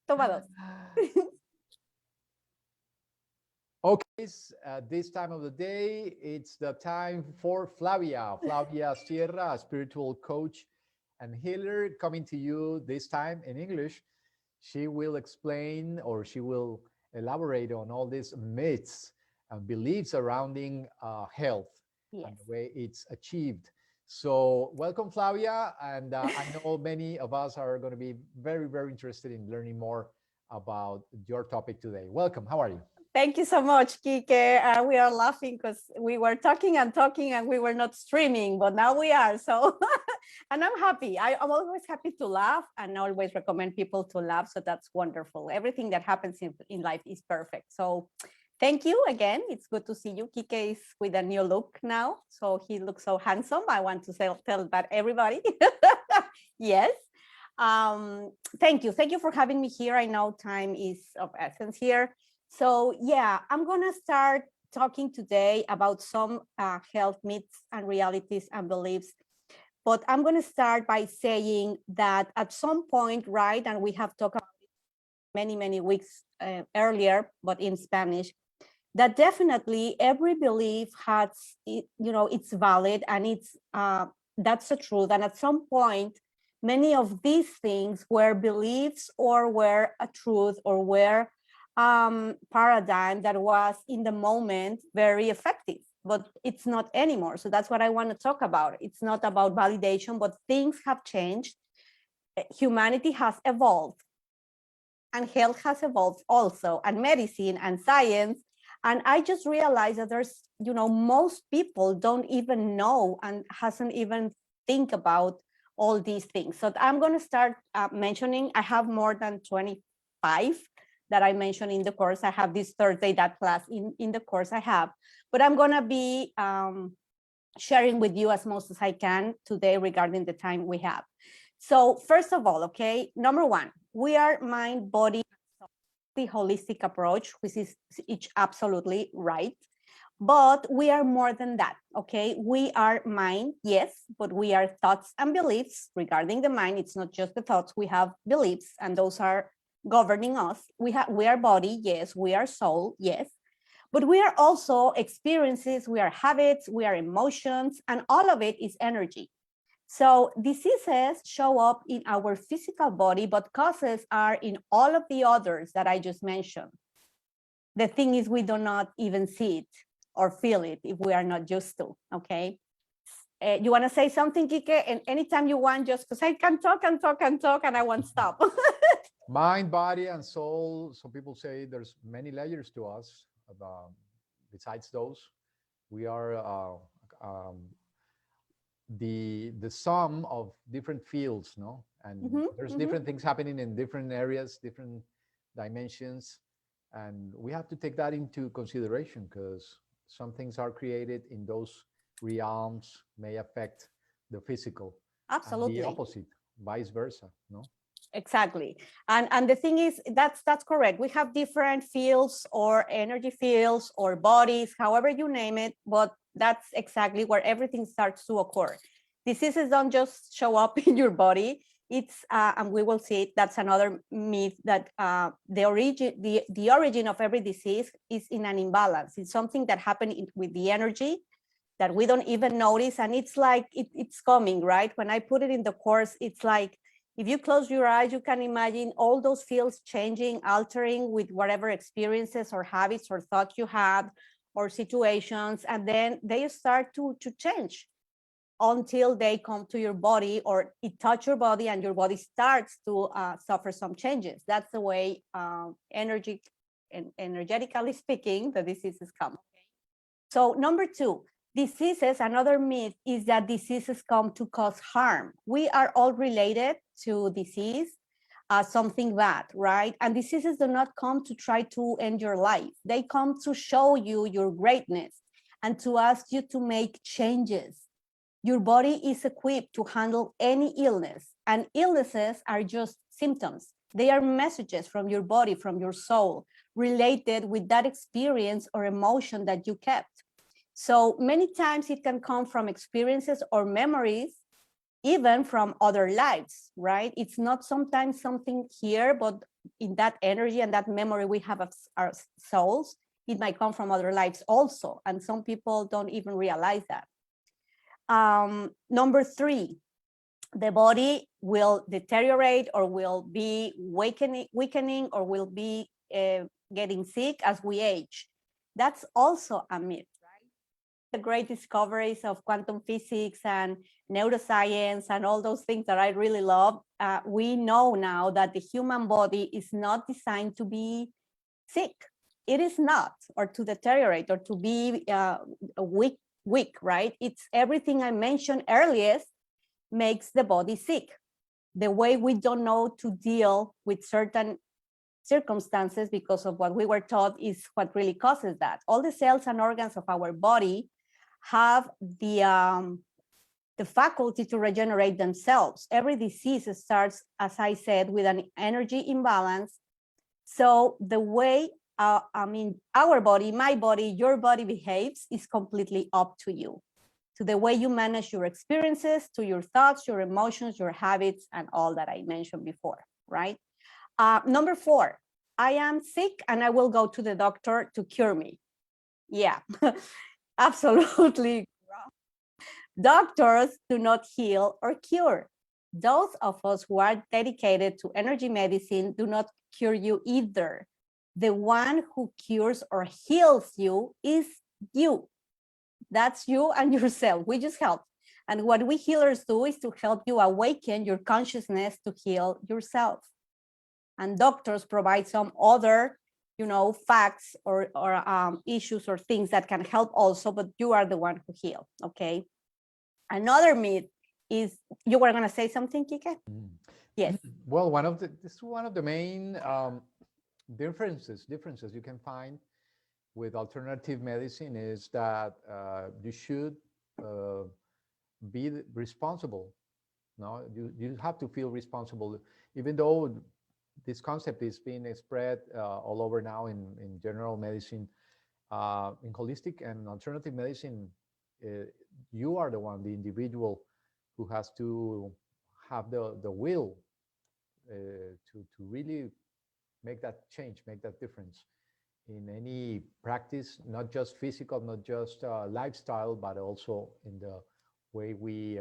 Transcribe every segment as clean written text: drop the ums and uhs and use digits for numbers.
Toma dos. Okay, this time of the day, it's the time for Flavia Sierra, a spiritual coach and healer, coming to you this time in English. She will explain or she will elaborate on all these myths and beliefs surrounding health and Yes. the way it's achieved. So, welcome, Flavia. And I know many of us are going to be very, very interested in learning more about your topic today. Welcome. How are you? Thank you so much, Kike. We are laughing because we were talking and we were not streaming, but now we are. So, and I'm happy. I'm always happy to laugh and I always recommend people to laugh. So that's wonderful. Everything that happens in life is perfect. So thank you again. It's good to see you. Kike is with a new look now. So he looks so handsome. I want to tell that everybody. Yes. Thank you. Thank you for having me here. I know time is of essence here. So yeah, I'm gonna start talking today about some health myths and realities and beliefs. But I'm gonna start by saying that at some point, right, and we have talked about it many weeks earlier, but in Spanish, that definitely every belief has, it's valid and it's that's the truth. And at some point, many of these things were beliefs or were a truth or were paradigm that was in the moment very effective, but it's not anymore. So that's what I want to talk about. It's not about validation, but things have changed. Humanity has evolved and health has evolved also, and medicine and science. And I just realized that there's, most people don't even know and hasn't even think about all these things. So I'm going to start mentioning, I have more than 25 that I mentioned in the course. I have this Thursday, that class in the course I have, but I'm gonna be sharing with you as most as I can today regarding the time we have. So first of all, okay, number one, we are mind, body, the holistic approach, which is each absolutely right. But we are more than that, okay? We are mind, yes, but we are thoughts and beliefs regarding the mind. It's not just the thoughts, we have beliefs, and those are governing us. We are body, yes, we are soul, yes, but we are also experiences, we are habits, we are emotions, and all of it is energy. So diseases show up in our physical body, but causes are in all of the others that I just mentioned. The thing is, we do not even see it or feel it if we are not used to, okay? You want to say something, Kike? And anytime you want, just because I can talk and talk and talk and I won't stop. Mind, body, and soul. Some people say there's many layers to us. Besides those, we are the sum of different fields, no? And there's different things happening in different areas, different dimensions, and we have to take that into consideration because some things are created in those realms may affect the physical, and the Absolutely. opposite, vice versa, no? Exactly. And the thing is, that's correct. We have different fields or energy fields or bodies, however you name it, but that's exactly where everything starts to occur. Diseases don't just show up in your body. It's and we will see it, that's another myth, that the origin of every disease is in an imbalance. It's something that happened with the energy that we don't even notice, and it's like it's coming, right? When I put it in the course, it's like if you close your eyes, you can imagine all those fields changing, altering with whatever experiences or habits or thoughts you had or situations, and then they start to change until they come to your body or it touch your body and your body starts to suffer some changes. That's the way energetically speaking, the diseases come. So number two, diseases, another myth is that diseases come to cause harm. We are all related to disease, something bad, right? And diseases do not come to try to end your life. They come to show you your greatness and to ask you to make changes. Your body is equipped to handle any illness, and illnesses are just symptoms. They are messages from your body, from your soul, related with that experience or emotion that you kept. So many times it can come from experiences or memories even from other lives, right? It's not sometimes something here, but in that energy and that memory we have of our souls, it might come from other lives also. And some people don't even realize that. Number 3, the body will deteriorate or will be weakening or will be getting sick as we age. That's also a myth. The great discoveries of quantum physics and neuroscience and all those things that I really love, we know now that the human body is not designed to be sick. It is not, or to deteriorate, or to be weak, right? It's everything I mentioned earlier makes the body sick. The way we don't know to deal with certain circumstances because of what we were taught is what really causes that. All the cells and organs of our body have the faculty to regenerate themselves. Every disease starts, as I said, with an energy imbalance. So the way, our body, my body, your body behaves is completely up to you, to the way you manage your experiences, to your thoughts, your emotions, your habits, and all that I mentioned before, right? Number 4, I am sick and I will go to the doctor to cure me. Yeah, absolutely. Doctors do not heal or cure. Those of us who are dedicated to energy medicine do not cure you either. The one who cures or heals you is you. That's you and yourself. We just help. And what we healers do is to help you awaken your consciousness to heal yourself. And doctors provide some other, facts or issues or things that can help also, but you are the one who heals, okay? Another myth is, you were going to say something, Kike? Yes. Well, this is one of the main differences you can find with alternative medicine is that you should be responsible. No, you have to feel responsible, even though this concept is being spread all over now in general medicine, in holistic and alternative medicine. You are the one, the individual, who has to have the will to really make that change, make that difference in any practice, not just physical, not just lifestyle, but also in the way we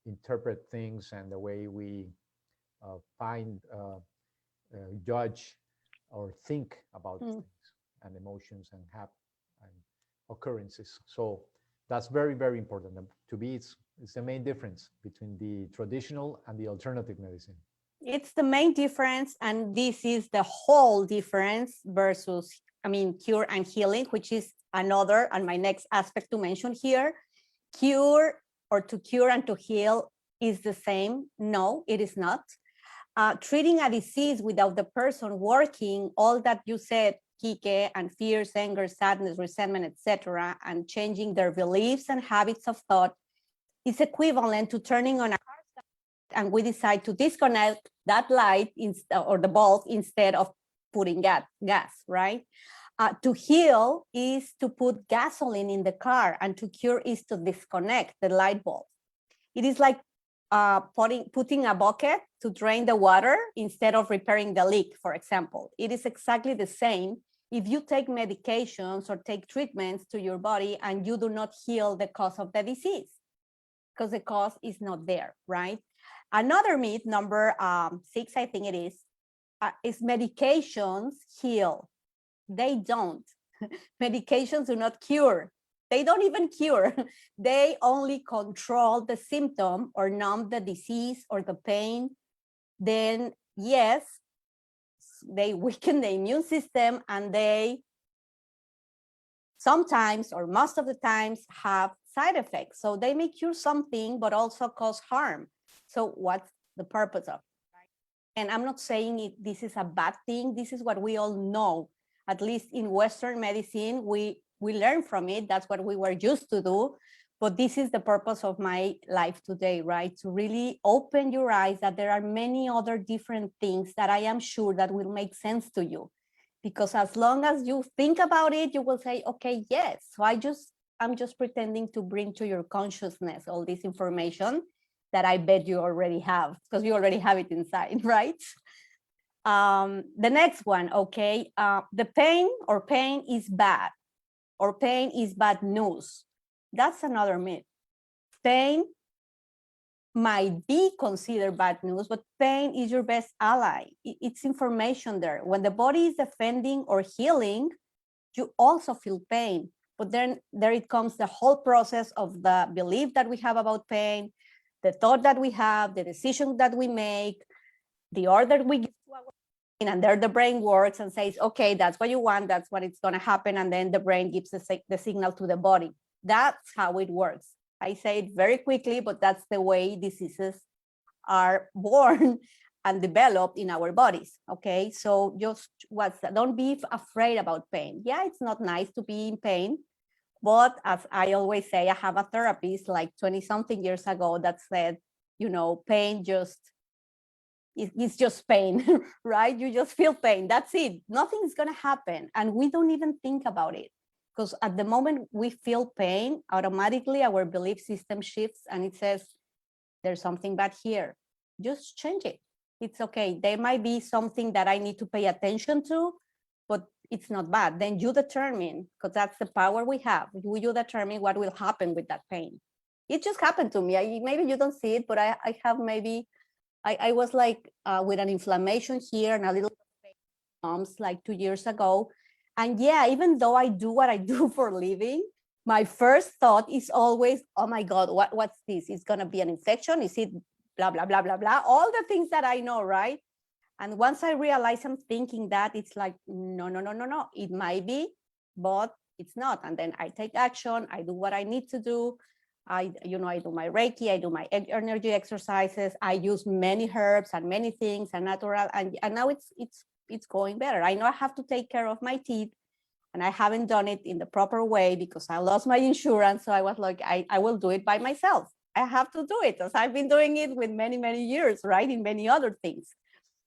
interpret things and the way we find, judge, or think about things and emotions and occurrences. So that's very, very important. To me, it's the main difference between the traditional and the alternative medicine. It's the main difference, and this is the whole difference versus, cure and healing, which is another, and my next aspect to mention here. Cure, or to cure and to heal, is the same. No, it is not. Treating a disease without the person working all that you said, Kike, and fears, anger, sadness, resentment, etc., and changing their beliefs and habits of thought is equivalent to turning on a car and we decide to disconnect that light or the bulb instead of putting gas, right? To heal is to put gasoline in the car, and to cure is to disconnect the light bulb. It is like putting a bucket to drain the water instead of repairing the leak, for example. It is exactly the same if you take medications or take treatments to your body and you do not heal the cause of the disease, because the cause is not there, right? Another myth, number 6, I think it is medications heal. They don't. Medications do not cure. They don't even cure. They only control the symptom or numb the disease or the pain. Then, yes, they weaken the immune system, and they sometimes, or most of the times, have side effects. So they may cure something, but also cause harm. So what's the purpose of it? And I'm not saying this is a bad thing. This is what we all know. At least in Western medicine, we learn from it. That's what we were used to do. But this is the purpose of my life today, right? To really open your eyes that there are many other different things that I am sure that will make sense to you. Because as long as you think about it, you will say, okay, yes. So I'm just pretending to bring to your consciousness all this information that I bet you already have, because you already have it inside, right? The next one, okay, the pain is bad, or pain is bad news. That's another myth. Pain might be considered bad news, but pain is your best ally. It's information there. When the body is defending or healing, you also feel pain. But then there it comes the whole process of the belief that we have about pain, the thought that we have, the decision that we make, the order we give to our brain, and there the brain works and says, okay, that's what you want, that's what it's going to happen. And then the brain gives the signal to the body. That's how it works. I say it very quickly, but that's the way diseases are born and developed in our bodies. Okay, so just don't be afraid about pain. Yeah, it's not nice to be in pain, but as I always say, I have a therapist like 20 something years ago that said, pain it's just pain, right? You just feel pain. That's it. Nothing's going to happen. And we don't even think about it, because at the moment we feel pain, automatically our belief system shifts and it says, there's something bad here. Just change it. It's okay. There might be something that I need to pay attention to, but it's not bad. Then you determine, because that's the power we have. You determine what will happen with that pain. It just happened to me. Maybe you don't see it, but I have maybe, I was like with an inflammation here and a little arms like 2 years ago. And yeah, even though I do what I do for a living, my first thought is always, oh my God, what's this? It's going to be an infection? Is it blah, blah, blah, blah, blah? All the things that I know, right? And once I realize I'm thinking that, it's like, no, no, no, no, no. It might be, but it's not. And then I take action. I do what I need to do. I do my Reiki, I do my energy exercises. I use many herbs and many things and natural. And now it's going better. I know I have to take care of my teeth, and I haven't done it in the proper way because I lost my insurance. So I was like, I will do it by myself. I have to do it, as I've been doing it with many, many years, right? In many other things.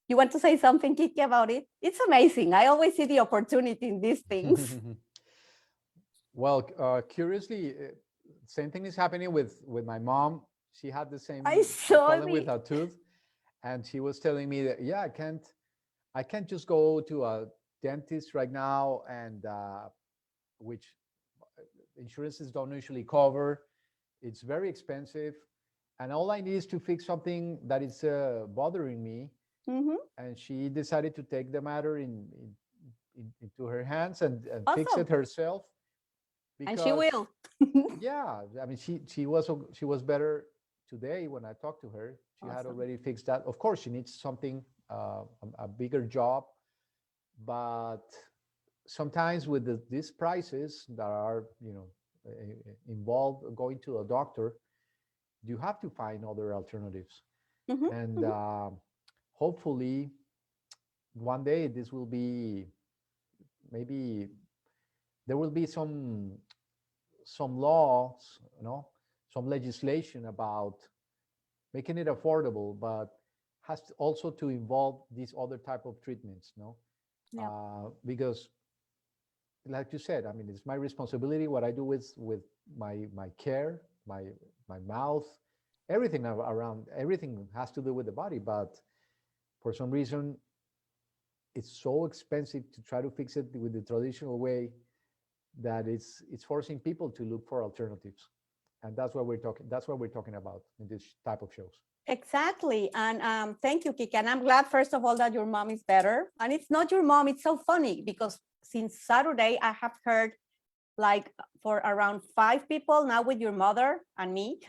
You want to say something, Kiki, about it? It's amazing. I always see the opportunity in these things. Well, curiously, same thing is happening with my mom. She had the I same saw problem with it. her tooth, and she was telling me that, yeah, I can't just go to a dentist right now, and which insurances don't usually cover. It's very expensive, and all I need is to fix something that is bothering me. Mm-hmm. And she decided to take the matter into her hands and fix Awesome. it herself. And she Because will. yeah, I mean, she was better today when I talked to her. She had Awesome. already fixed that. Of course, she needs something, a bigger job, but sometimes with these prices that are involved going to a doctor, you have to find other alternatives. Mm-hmm. And Mm-hmm. hopefully one day this will be, maybe there will be some laws, some legislation about making it affordable, but has also to involve these other type of treatments, Yeah. because, like you said, I mean, it's my responsibility what I do with my care, my mouth, everything around, everything has to do with the body. But for some reason, it's so expensive to try to fix it with the traditional way that it's forcing people to look for alternatives. And that's what we're talking about in this type of shows. Exactly. And thank you, Kiki. And I'm glad, first of all, that your mom is better. And it's not your mom. It's so funny because since Saturday, I have heard like for around 5 people now with your mother and me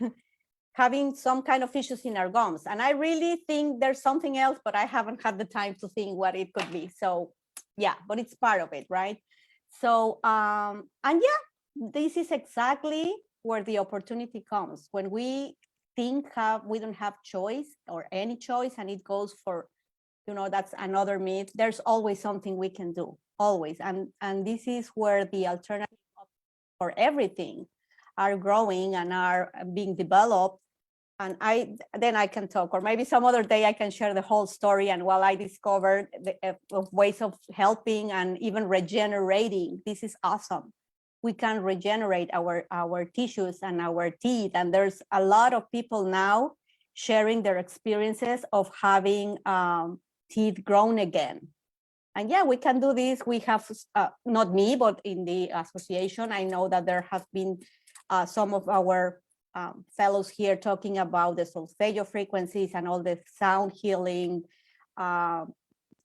having some kind of issues in our gums. And I really think there's something else, but I haven't had the time to think what it could be. So yeah, but it's part of it, right? So, and yeah, this is exactly where the opportunity comes. When we think we don't have choice or any choice, and it goes for, that's another myth. There's always something we can do, always. And this is where the alternative for everything are growing and are being developed. And then I can talk, or maybe some other day I can share the whole story and while I discovered of ways of helping and even regenerating. This is awesome. We can regenerate our tissues and our teeth. And there's a lot of people now sharing their experiences of having teeth grown again. And yeah, we can do this. We have, not me, but in the association, I know that there have been some of our fellows here talking about the solfeggio frequencies and all the sound healing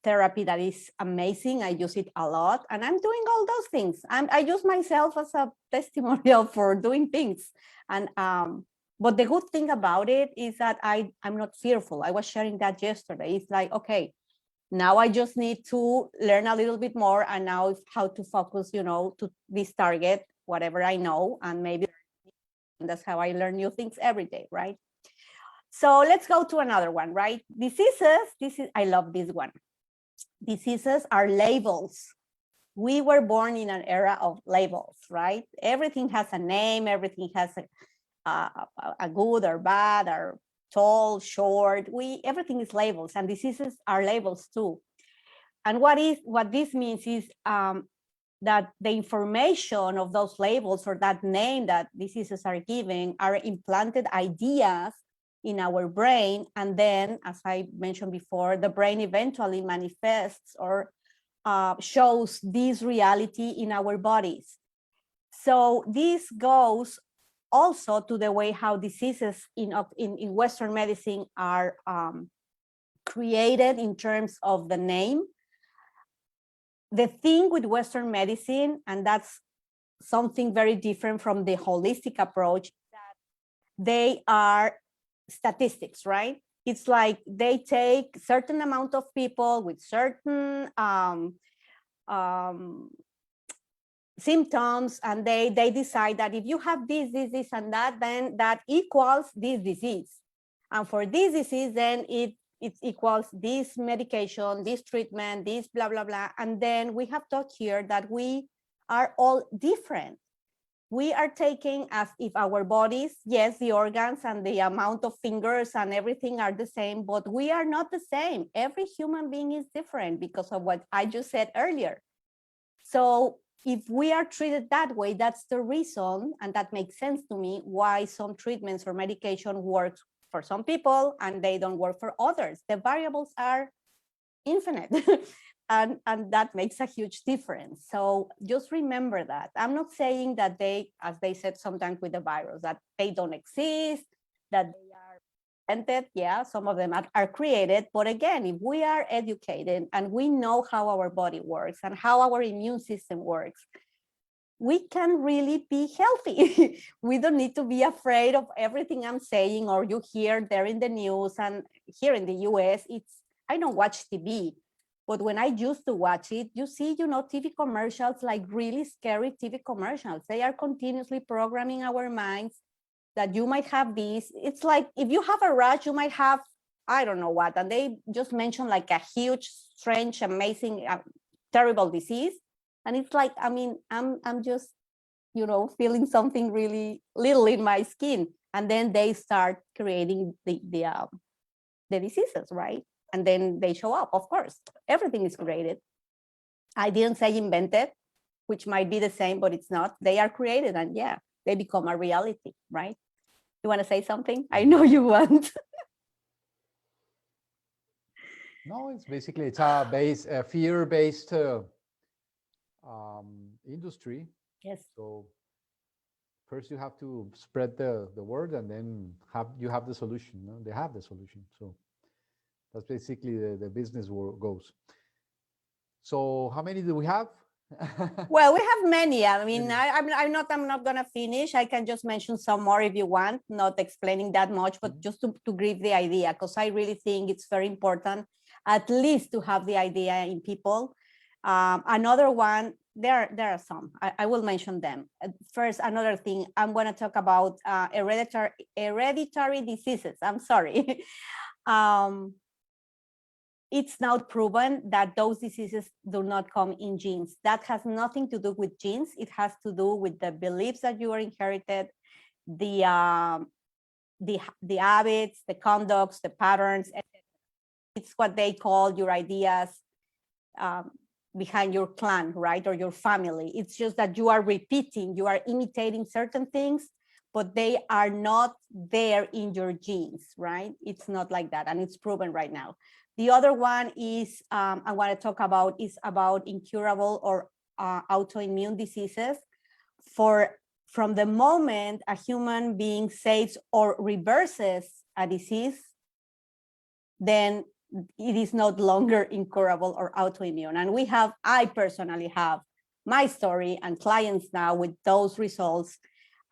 therapy that is amazing. I use it a lot, and I'm doing all those things. I use myself as a testimonial for doing things. And but the good thing about it is that I'm not fearful. I was sharing that yesterday. It's like, okay, now I just need to learn a little bit more, and now how to focus, to this target, whatever I know, and maybe that's how I learn new things every day, right? So let's go to another one, right? Diseases, I love this one. Diseases are labels. We were born in an era of labels, right? Everything has a name, everything has a good or bad or tall, short. Everything is labels, and diseases are labels too. And what this means is that the information of those labels, or that name that diseases are given, are implanted ideas in our brain. And then, as I mentioned before, the brain eventually manifests or shows this reality in our bodies. So this goes also to the way how diseases in Western medicine are created in terms of the name. The thing with Western medicine, and that's something very different from the holistic approach, that they are statistics, right? It's like they take certain amount of people with certain symptoms, and they decide that if you have this, and that, then that equals this disease. And for this disease, then it equals this medication, this treatment, this blah, blah, blah. And then we have taught here that we are all different. We are taking as if our bodies, yes, the organs and the amount of fingers and everything are the same, but we are not the same. Every human being is different because of what I just said earlier. So if we are treated that way, that's the reason, and that makes sense to me, why some treatments or medication works for some people and they don't work for others. The variables are infinite. And that makes a huge difference. So just remember that. I'm not saying that they, as they said sometimes with the virus, that they don't exist, that they are invented. Yeah, some of them are created. But again, if we are educated and we know how our body works and how our immune system works, we can really be healthy. We don't need to be afraid of everything I'm saying, or you hear there in the news. And here in the US, I don't watch TV. But when I used to watch it, you see, TV commercials, like really scary TV commercials. They are continuously programming our minds that you might have this. It's like, if you have a rash, you might have, I don't know what. And they just mention like a huge, strange, amazing, terrible disease. And it's like, I mean, I'm just, feeling something really little in my skin. And then they start creating the diseases, right? And then they show up, of course. Everything is created. I didn't say invented, which might be the same, but it's not. They are created, and yeah, they become a reality, right? You want to say something? I know you want. No, it's basically, it's a fear-based industry. Yes. So first you have to spread the word, and then you have the solution. No? They have the solution. So that's basically the business goes. So how many do we have? Well, we have many. I mean, I'm not going to finish. I can just mention some more if you want, not explaining that much, but just to give the idea, because I really think it's very important, at least to have the idea in people. Another one, there are some, I will mention them. First, another thing, I'm going to talk about hereditary diseases. I'm sorry. It's now proven that those diseases do not come in genes. That has nothing to do with genes. It has to do with the beliefs that you are inherited, the habits, the conducts, the patterns. It's what they call your ideas behind your clan, right? Or your family. It's just that you are repeating, you are imitating certain things, but they are not there in your genes, right? It's not like that, and it's proven right now. The other one is I want to talk about is about incurable or autoimmune diseases. From the moment a human being saves or reverses a disease, then it is no longer incurable or autoimmune. And I personally have my story and clients now with those results.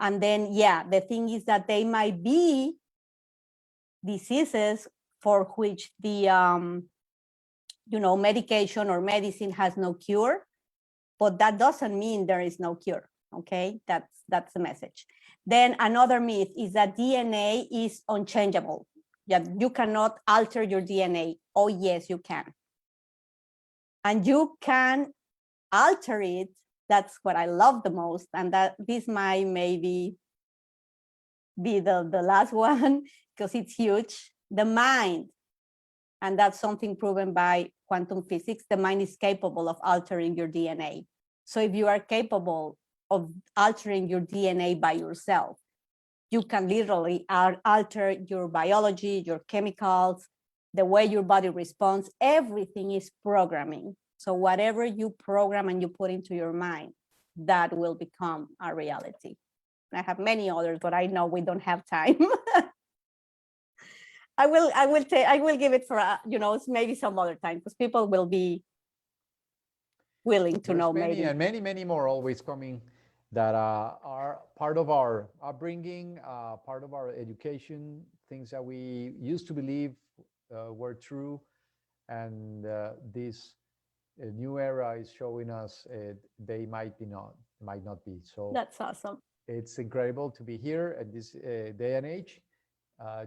And then, yeah, the thing is that they might be diseases for which the, medication or medicine has no cure, but that doesn't mean there is no cure. Okay, that's the message. Then another myth is that DNA is unchangeable. Yeah, you cannot alter your DNA. Oh, yes, you can. And you can alter it. That's what I love the most. And that this might maybe be the last one because it's huge. The mind, and that's something proven by quantum physics, the mind is capable of altering your DNA. So if you are capable of altering your DNA by yourself, you can literally alter your biology, your chemicals, the way your body responds. Everything is programming. So whatever you program and you put into your mind, that will become a reality. I have many others, but I know we don't have time. I will give it for maybe some other time because people will be willing to know many maybe. and many more always coming that are part of our upbringing, part of our education, things that we used to believe were true, and this new era is showing us they might not be. So That's awesome. it's incredible to be here at this day and age,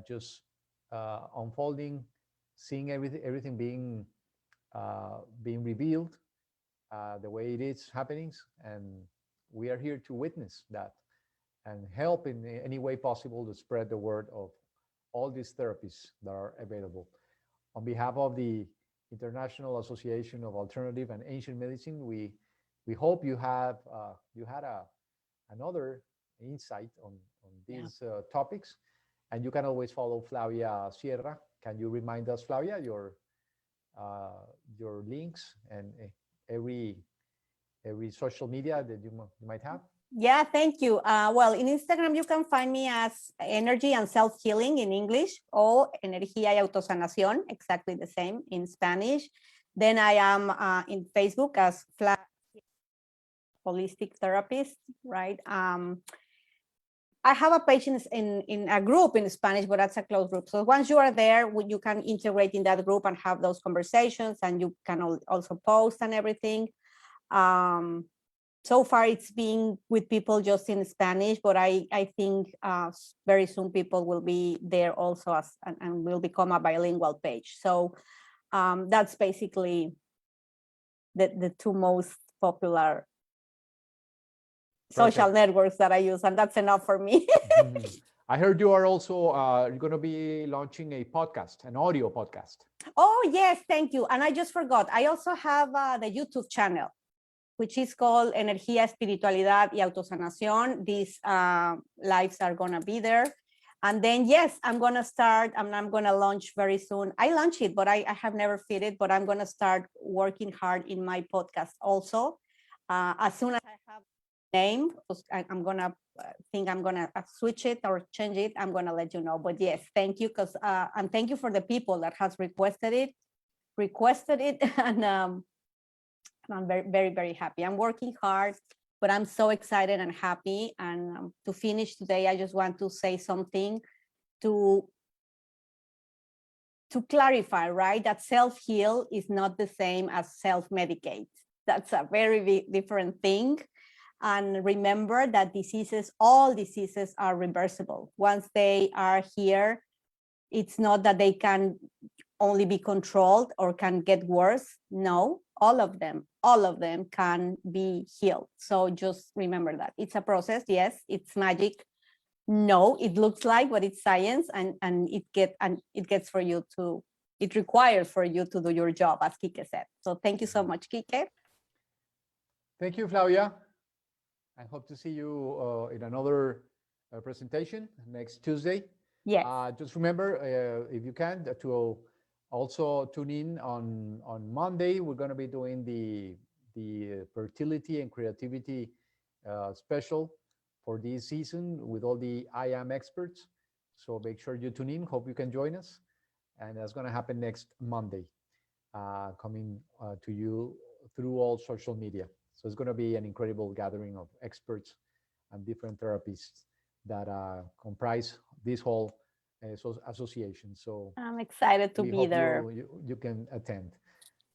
just unfolding, seeing everything being revealed the way it is happening, and we are here to witness that and help in any way possible to spread the word of all these therapies that are available. On behalf of the International Association of Alternative and Ancient Medicine, we hope you had another insight on these topics, and you can always follow Flavia Sierra. Can you remind us, Flavia, your links and every social media that you might have? Yeah, thank you. Well, in Instagram, you can find me as Energy and Self-Healing in English, or Energía y Autosanación, exactly the same in Spanish. Then I am in Facebook as Holistic Therapist, right? I have a page in a group in Spanish, but that's a closed group. So once you are there, you can integrate in that group and have those conversations, and you can also post and everything. So far it's been with people just in Spanish, but I think very soon people will be there also and will become a bilingual page. So that's basically the two most popular social networks that I use, and that's enough for me. I heard you are also going to be launching a podcast, an audio podcast. Oh, yes, thank you. And I just forgot, I also have the YouTube channel, which is called Energía, Espiritualidad y Autosanación. These lives are going to be there. And then, yes, I'm going to start, and I'm going to launch very soon. I launched it, but I have never fit it, but I'm going to start working hard in my podcast also. As soon as I have a name, I'm going to switch it or change it. I'm going to let you know. But yes, thank you. And thank you for the people that has requested it. And I'm very, very, very happy. I'm working hard, but I'm so excited and happy. And to finish today, I just want to say something to clarify, right? That self-heal is not the same as self-medicate. That's a very different thing. And remember that all diseases are reversible. Once they are here, it's not that they can only be controlled or can get worse. No, all of them can be healed. So just remember that it's a process. Yes, it's magic. No, it looks like, but it's science, and it requires for you to do your job, as Kike said. So thank you so much, Kike. Thank you, Flavia. I hope to see you in another presentation next Tuesday. Yes. Just remember, if you can, to also tune in on Monday. We're going to be doing the fertility and creativity special for this season with all the IAAAM experts. So make sure you tune in. Hope you can join us. And that's going to happen next Monday, coming to you through all social media. So it's going to be an incredible gathering of experts and different therapists that comprise this whole association. So I'm excited to we be hope there. you can attend.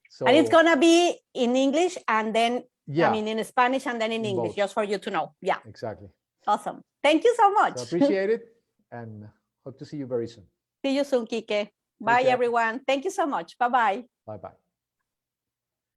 So And it's gonna be in English and then, yeah, I mean, in Spanish and then in English, both. just for you to know. Yeah. Exactly. Awesome. Thank you so much. So appreciate it and hope to see you very soon. See you soon, Kike. Take Bye, care. everyone. Thank you so much. Bye-bye. Bye-bye.